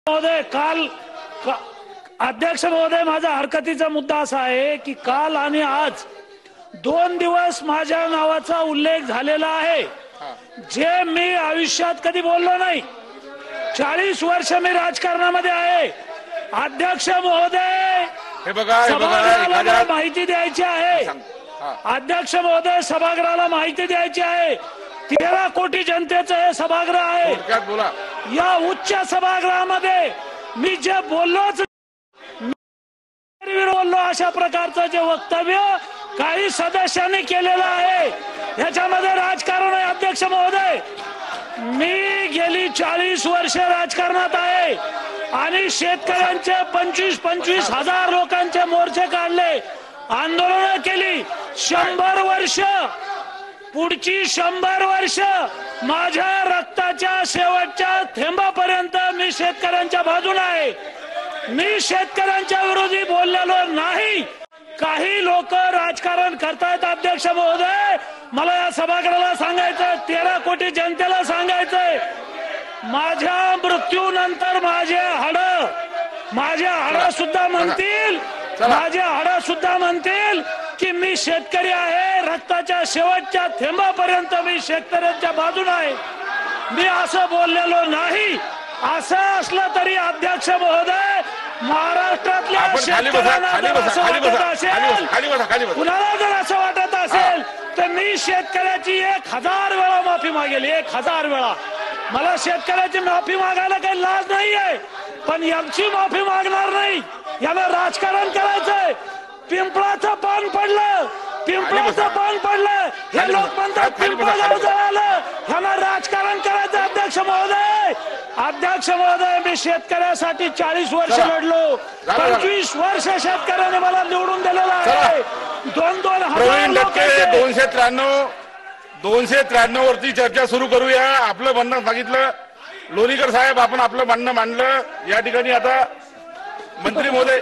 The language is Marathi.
महोदय अध्यक्ष महोदय, माझा हरकतीचा मुद्दा असा आहे की काल आणि आज 2 दिवस माझ्या नावाचा उल्लेख झालेला आहे, जे मी आयुष्यात कधी बोललो नाही। 40 वर्ष मी राजकारणामध्ये आहे। अध्यक्ष महोदय, सभागृहाला माहिती द्यायची आहे। अध्यक्ष महोदय, सभागृहाला माहिती द्यायची आहे। 13 कोटी जनतेचं हे सभागृह आहे। या उच्च सभागृहामध्ये मी जे बोललोच अशा प्रकारचं जे वक्तव्य काही सदस्यांनी केलेलं आहे, याच्यामध्ये राजकारण आहे। अध्यक्ष महोदय, मी गेली 40 वर्ष राजकारणात आहे आणि शेतकऱ्यांचे 25-25 हजार लोकांचे मोर्चे काढले, आंदोलन केली। 100 वर्ष, पुढची 100 वर्ष माझ्या रक्ताच्या शेवटच्या थेंबापर्यंत मी शेतकऱ्यांच्या बाजूने आहे। मी शेतकऱ्यांच्या विरोधी बोललेलो नाही। काही लोक राजकारण करतायत। अध्यक्ष महोदय, मला या सभागृहाला सांगायचं, 13 कोटी जनतेला सांगायचंय, माझ्या मृत्यूनंतर माझे हाड सुद्धा म्हणतील की मी शेतकरी आहे। रक्ताच्या शेवटच्या थेंबापर्यंत मी शेतकऱ्यांच्या बाजूने आहे। मी असं बोललेलो नाही। असं असलं तरी अध्यक्ष महोदय, महाराष्ट्रातल्या शेतकऱ्यांना जर असं वाटत असेल, कुणाला जर असं वाटत असेल, तर मी शेतकऱ्याची 1000 वेळा माफी मागेल। 1000 वेळा मला शेतकऱ्याची माफी मागायला काही लाज नाहीये, पण यांची माफी मागणार नाही। यांना राजकारण करायचंय। पिंपळाचं पान पडलं, हे लोक म्हणतात पिंपळगाव जळालं, यांना राजकारण करायचं। अध्यक्ष महोदय, मी शेतकऱ्यासाठी 40 वर्ष लढलो। 25 वर्ष शेतकऱ्याने मला निवडून दिलेलं आहे। 293 वरती चर्चा सुरू करूया। आपलं म्हणणं सांगितलं लोणीकर साहेब, आपण आपलं म्हणणं मांडलं। या ठिकाणी आता मंत्री महोदय